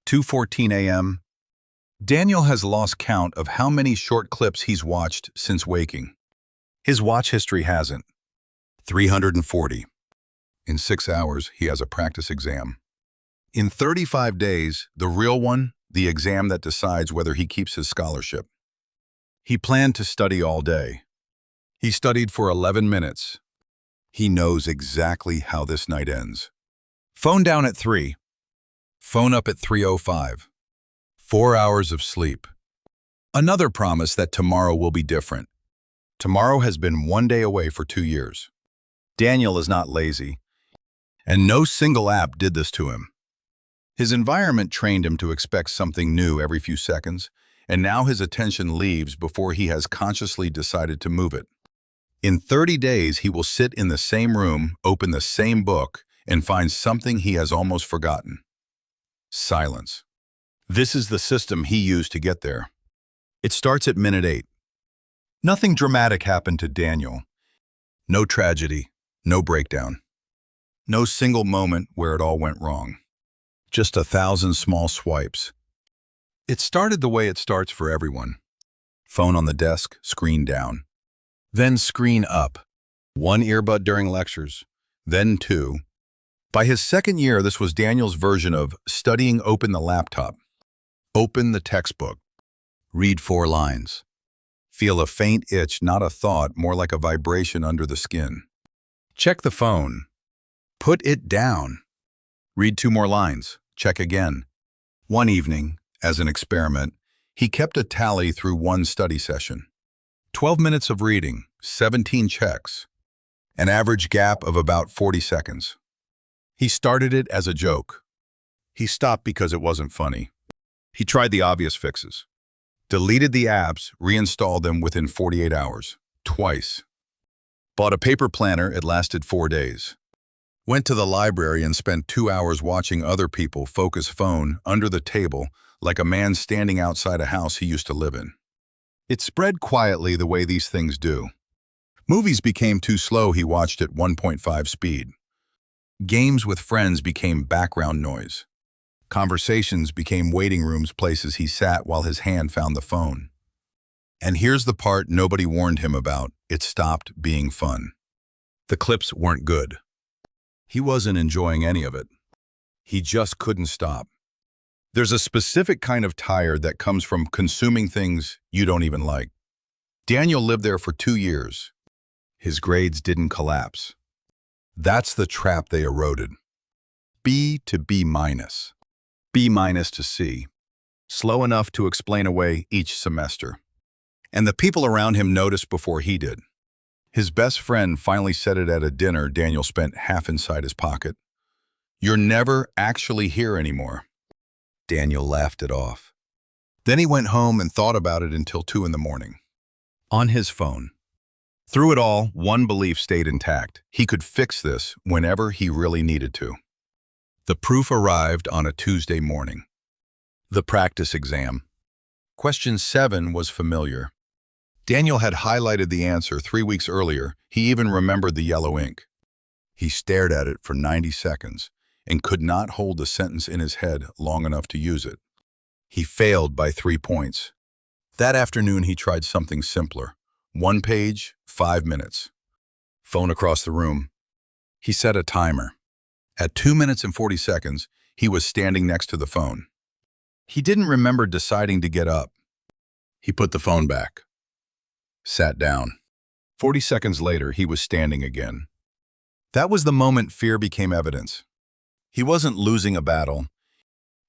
2:14 a.m. Daniel has lost count of how many short clips he's watched since waking. His watch history hasn't. 340. In 6 hours, he has a practice exam. In 35 days, the real one, the exam that decides whether he keeps his scholarship. He planned to study all day. He studied for 11 minutes. He knows exactly how this night ends. Phone down at 3. Phone up at 3:05. 4 hours of sleep. Another promise that tomorrow will be different. Tomorrow has been 1 day away for 2 years. Daniel is not lazy, and no single app did this to him. His environment trained him to expect something new every few seconds, and now his attention leaves before he has consciously decided to move it. In 30 days, he will sit in the same room, open the same book, and find something he has almost forgotten. Silence. This is the system he used to get there. It starts at minute 8. Nothing dramatic happened to Daniel. No tragedy, no breakdown. No single moment where it all went wrong. Just 1,000 small swipes. It started the way it starts for everyone. Phone on the desk, screen down. Then screen up. 1 earbud during lectures, then 2. By his second year, this was Daniel's version of studying. Open the laptop. Open the textbook. Read 4 lines. Feel a faint itch, not a thought, more like a vibration under the skin. Check the phone. Put it down. Read 2 more lines. Check again. One evening, as an experiment, he kept a tally through 1 study session. 12 minutes of reading, 17 checks, an average gap of about 40 seconds. He started it as a joke. He stopped because it wasn't funny. He tried the obvious fixes. Deleted the apps, reinstalled them within 48 hours, twice. Bought a paper planner, it lasted 4 days. Went to the library and spent 2 hours watching other people focus phone under the table like a man standing outside a house he used to live in. It spread quietly the way these things do. Movies became too slow, he watched at 1.5 speed. Games with friends became background noise. Conversations became waiting rooms, places he sat while his hand found the phone. And here's the part nobody warned him about. It stopped being fun. The clips weren't good. He wasn't enjoying any of it. He just couldn't stop. There's a specific kind of tired that comes from consuming things you don't even like. Daniel lived there for 2 years. His grades didn't collapse. That's the trap they eroded. B to B minus. B minus to C. Slow enough to explain away each semester. And the people around him noticed before he did. His best friend finally said it at a dinner Daniel spent half inside his pocket. "You're never actually here anymore." Daniel laughed it off. Then he went home and thought about it until 2 in the morning. On his phone. Through it all, one belief stayed intact. He could fix this whenever he really needed to. The proof arrived on a Tuesday morning. The practice exam. Question 7 was familiar. Daniel had highlighted the answer 3 weeks earlier. He even remembered the yellow ink. He stared at it for 90 seconds and could not hold the sentence in his head long enough to use it. He failed by 3 points. That afternoon, he tried something simpler. 1 page, 5 minutes. Phone across the room. He set a timer. At 2 minutes and 40 seconds, he was standing next to the phone. He didn't remember deciding to get up. He put the phone back. Sat down. 40 seconds later, he was standing again. That was the moment fear became evidence. He wasn't losing a battle.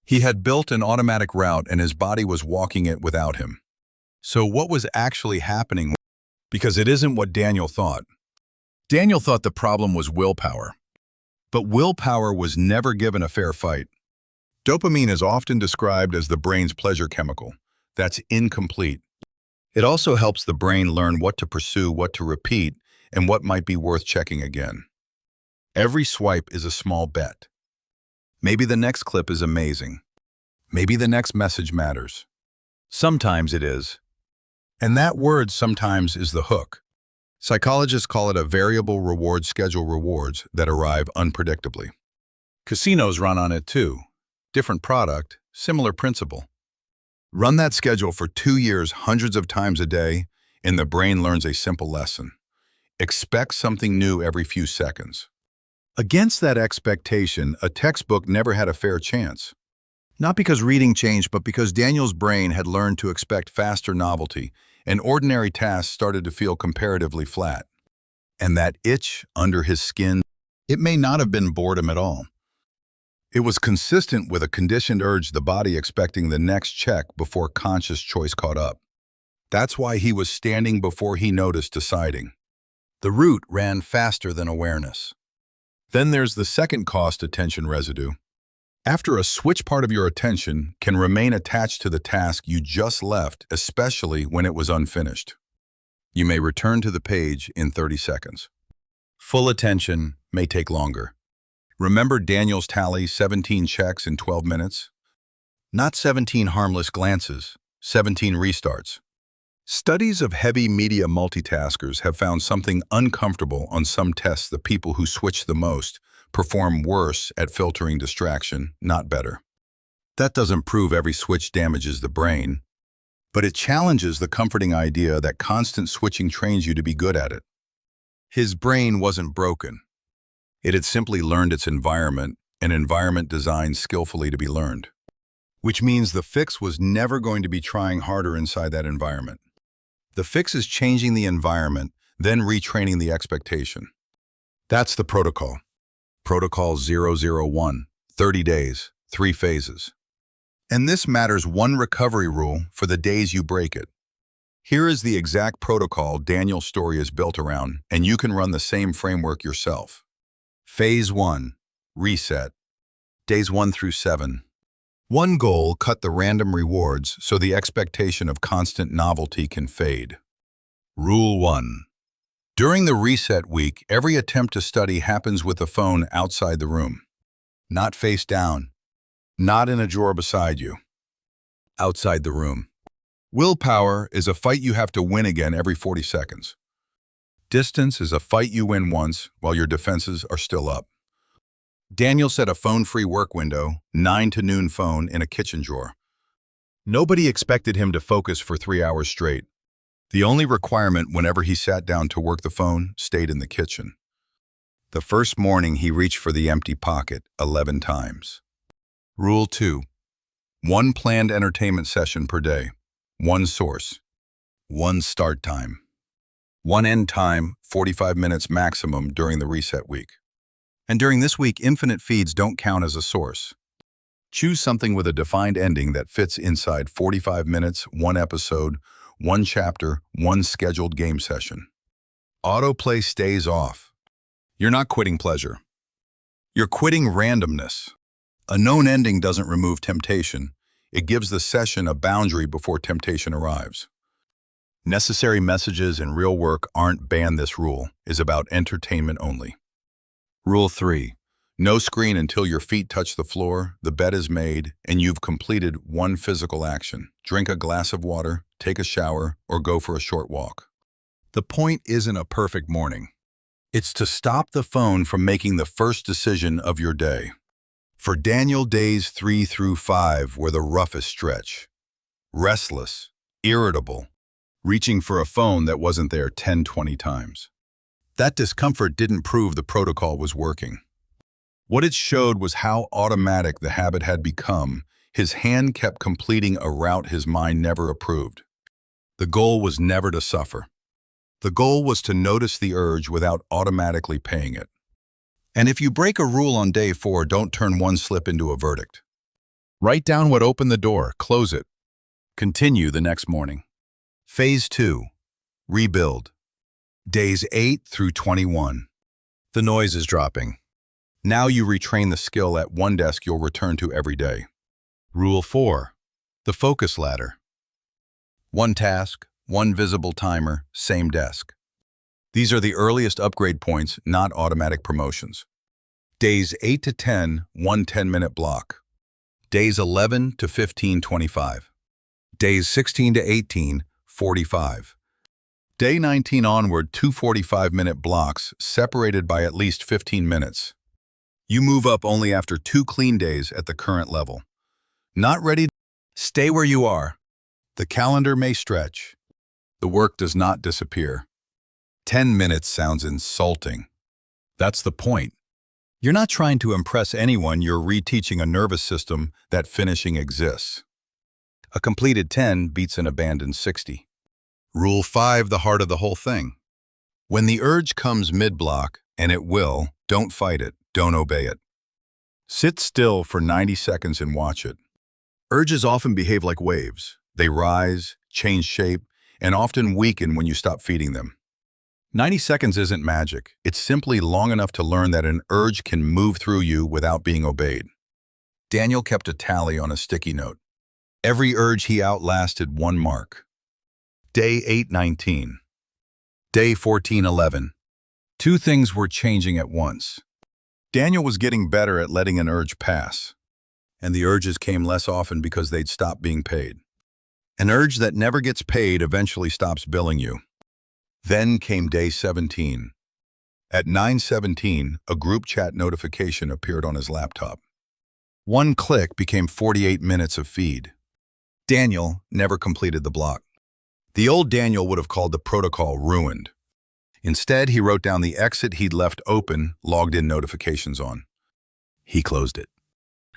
He had built an automatic route and his body was walking it without him. So what was actually happening? Because it isn't what Daniel thought. Daniel thought the problem was willpower. But willpower was never given a fair fight. Dopamine is often described as the brain's pleasure chemical. That's incomplete. It also helps the brain learn what to pursue, what to repeat, and what might be worth checking again. Every swipe is a small bet. Maybe the next clip is amazing. Maybe the next message matters. Sometimes it is. And that word sometimes is the hook. Psychologists call it a variable reward schedule, rewards that arrive unpredictably. Casinos run on it too. Different product, Similar principle. Run that schedule for 2 years hundreds of times a day, and the brain learns a simple lesson. Expect something new every few seconds. Against that expectation, a textbook never had a fair chance. Not because reading changed, but because Daniel's brain had learned to expect faster novelty, and ordinary tasks started to feel comparatively flat. And that itch under his skin, it may not have been boredom at all. It was consistent with a conditioned urge, the body expecting the next check before conscious choice caught up. That's why he was standing before he noticed, deciding. The route ran faster than awareness. Then there's the second cost, attention residue. After a switch, part of your attention can remain attached to the task you just left, especially when it was unfinished. You may return to the page in 30 seconds. Full attention may take longer. Remember Daniel's tally, 17 checks in 12 minutes? Not 17 harmless glances, 17 restarts. Studies of heavy media multitaskers have found something uncomfortable on some tests. The people who switch the most perform worse at filtering distraction, not better. That doesn't prove every switch damages the brain, but it challenges the comforting idea that constant switching trains you to be good at it. His brain wasn't broken. It had simply learned its environment, an environment designed skillfully to be learned. Which means the fix was never going to be trying harder inside that environment. The fix is changing the environment, then retraining the expectation. That's the protocol. Protocol 001, 30 days, 3 phases. And this matters, one recovery rule for the days you break it. Here is the exact protocol Daniel's story is built around, and you can run the same framework yourself. Phase 1, reset. Days 1 through 7. One goal, cut the random rewards so the expectation of constant novelty can fade. Rule 1. During the reset week, every attempt to study happens with the phone outside the room. Not face down. Not in a drawer beside you. Outside the room. Willpower is a fight you have to win again every 40 seconds. Distance is a fight you win once while your defenses are still up. Daniel set a phone-free work window, 9 to noon phone in a kitchen drawer. Nobody expected him to focus for 3 hours straight. The only requirement whenever he sat down to work the phone stayed in the kitchen. The first morning he reached for the empty pocket 11 times. Rule 2. 1 planned entertainment session per day. 1 source. 1 start time. 1 end time, 45 minutes maximum during the reset week. And during this week, infinite feeds don't count as a source. Choose something with a defined ending that fits inside 45 minutes, 1 episode, 1 chapter, 1 scheduled game session. Autoplay stays off. You're not quitting pleasure. You're quitting randomness. A known ending doesn't remove temptation. It gives the session a boundary before temptation arrives. Necessary messages in real work aren't banned. This rule is about entertainment only. Rule 3. No screen until your feet touch the floor, the bed is made, and you've completed 1 physical action. Drink a glass of water, take a shower, or go for a short walk. The point isn't a perfect morning. It's to stop the phone from making the first decision of your day. For Daniel, days 3 through 5 were the roughest stretch. Restless, irritable, reaching for a phone that wasn't there 10-20 times. That discomfort didn't prove the protocol was working. What it showed was how automatic the habit had become. His hand kept completing a route his mind never approved. The goal was never to suffer. The goal was to notice the urge without automatically paying it. And if you break a rule on day 4, don't turn one slip into a verdict. Write down what opened the door, close it. Continue the next morning. Phase 2, rebuild. Days 8 through 21. The noise is dropping. Now you retrain the skill at one desk you'll return to every day. Rule 4. The focus ladder. 1 task, 1 visible timer, same desk. These are the earliest upgrade points, not automatic promotions. Days 8 to 10, 1 10-minute block. Days 11 to 15, 25. Days 16 to 18, 45. Day 19 onward, 2 45-minute blocks separated by at least 15 minutes. You move up only after 2 clean days at the current level. Not ready? Stay where you are. The calendar may stretch. The work does not disappear. 10 minutes sounds insulting. That's the point. You're not trying to impress anyone, you're reteaching a nervous system that finishing exists. A completed 10 beats an abandoned 60. Rule 5, the heart of the whole thing. When the urge comes mid-block, and it will, don't fight it, don't obey it. Sit still for 90 seconds and watch it. Urges often behave like waves. They rise, change shape, and often weaken when you stop feeding them. 90 seconds isn't magic. It's simply long enough to learn that an urge can move through you without being obeyed. Daniel kept a tally on a sticky note. Every urge he outlasted 1 mark. Day 8:19. Day 14:11. 2 things were changing at once. Daniel was getting better at letting an urge pass, and the urges came less often because they'd stopped being paid. An urge that never gets paid eventually stops billing you. Then came day 17. At 9:17, a group chat notification appeared on his laptop. 1 click became 48 minutes of feed. Daniel never completed the block. The old Daniel would have called the protocol ruined. Instead, he wrote down the exit he'd left open, logged in notifications on. He closed it.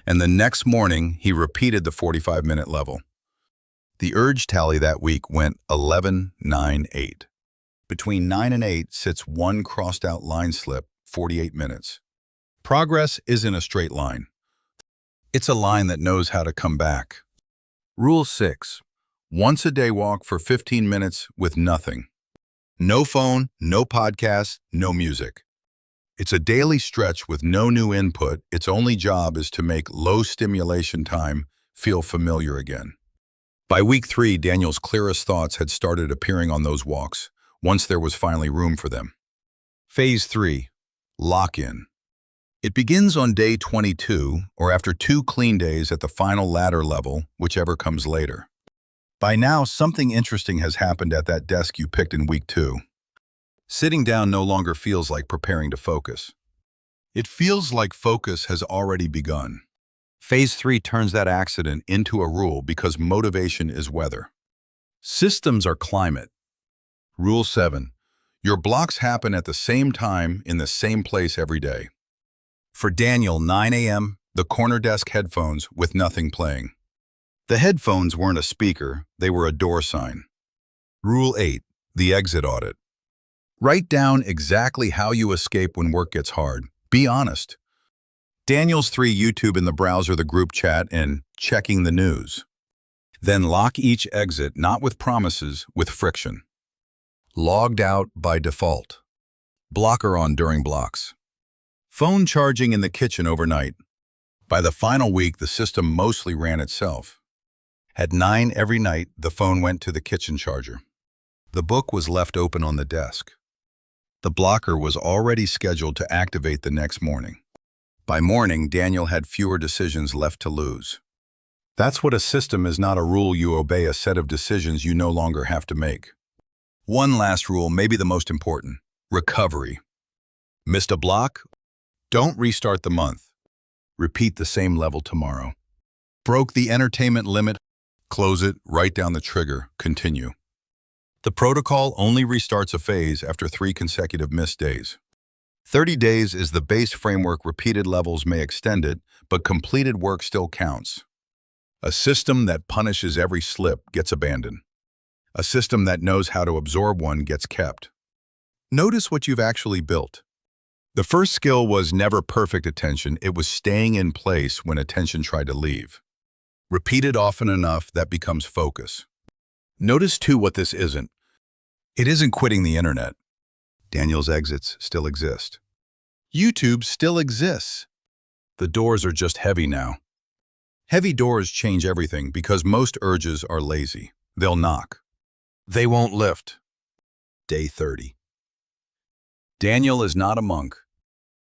And the next morning, he repeated the 45-minute level. The urge tally that week went 11-9-8. Between 9 and 8 sits 1 crossed-out line slip, 48 minutes. Progress isn't a straight line. It's a line that knows how to come back. Rule 6. Once a day walk for 15 minutes with nothing. No phone, no podcast, no music. It's a daily stretch with no new input. Its only job is to make low stimulation time feel familiar again. By week 3, Daniel's clearest thoughts had started appearing on those walks, once there was finally room for them. Phase 3. Lock-in. It begins on day 22, or after 2 clean days at the final ladder level, whichever comes later. By now, something interesting has happened at that desk you picked in week 2. Sitting down no longer feels like preparing to focus. It feels like focus has already begun. Phase 3 turns that accident into a rule because motivation is weather. Systems are climate. Rule 7. Your blocks happen at the same time in the same place every day. For Daniel, 9 a.m., the corner desk headphones with nothing playing. The headphones weren't a speaker, they were a door sign. Rule 8. The exit audit. Write down exactly how you escape when work gets hard. Be honest. Daniel's 3: YouTube in the browser, the group chat, and checking the news. Then lock each exit not with promises, with friction. Logged out by default. Blocker on during blocks. Phone charging in the kitchen overnight. By the final week, the system mostly ran itself. At 9 every night, the phone went to the kitchen charger. The book was left open on the desk. The blocker was already scheduled to activate the next morning. By morning, Daniel had fewer decisions left to lose. That's what a system is, not a rule you obey, a set of decisions you no longer have to make. One last rule, maybe the most important: recovery. Missed a block? Don't restart the month. Repeat the same level tomorrow. Broke the entertainment limit? Close it, write down the trigger, continue. The protocol only restarts a phase after 3 consecutive missed days. 30 days is the base framework. Repeated levels may extend it, but completed work still counts. A system that punishes every slip gets abandoned. A system that knows how to absorb one gets kept. Notice what you've actually built. The first skill was never perfect attention. It was staying in place when attention tried to leave. Repeated often enough, that becomes focus. Notice too what this isn't. It isn't quitting the internet. Daniel's exits still exist. YouTube still exists. The doors are just heavy now. Heavy doors change everything because most urges are lazy. They'll knock. They won't lift. Day 30. Daniel is not a monk.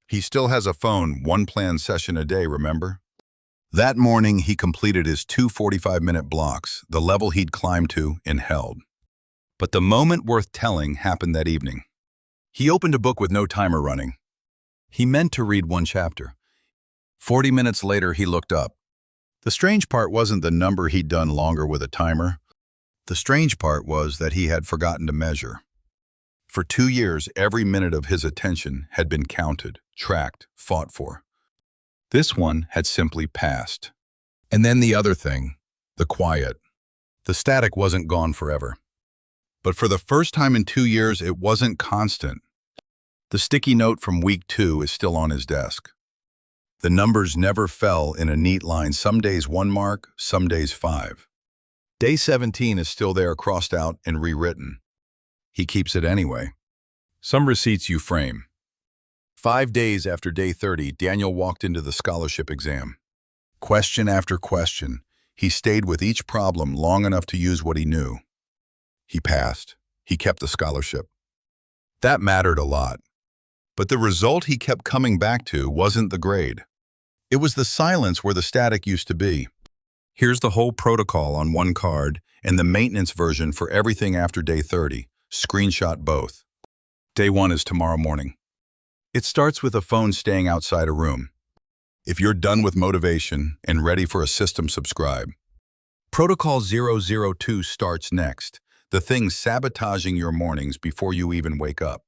He still has a phone, 1 planned session a day, remember? That morning, he completed his 2 45-minute blocks, the level he'd climbed to and held. But the moment worth telling happened that evening. He opened a book with no timer running. He meant to read 1 chapter. 40 minutes later, he looked up. The strange part wasn't the number he'd done longer with a timer. The strange part was that he had forgotten to measure. For 2 years, every minute of his attention had been counted, tracked, fought for. This one had simply passed. And then the other thing, the quiet. The static wasn't gone forever. But for the first time in 2 years, it wasn't constant. The sticky note from week 2 is still on his desk. The numbers never fell in a neat line, some days 1 mark, some days 5. Day 17 is still there, crossed out and rewritten. He keeps it anyway. Some receipts you frame. 5 days after day 30, Daniel walked into the scholarship exam. Question after question, he stayed with each problem long enough to use what he knew. He passed. He kept the scholarship. That mattered a lot. But the result he kept coming back to wasn't the grade. It was the silence where the static used to be. Here's the whole protocol on one card and the maintenance version for everything after day 30. Screenshot both. Day 1 is tomorrow morning. It starts with a phone staying outside a room. If you're done with motivation and ready for a system, subscribe. Protocol 002 starts next, the thing sabotaging your mornings before you even wake up.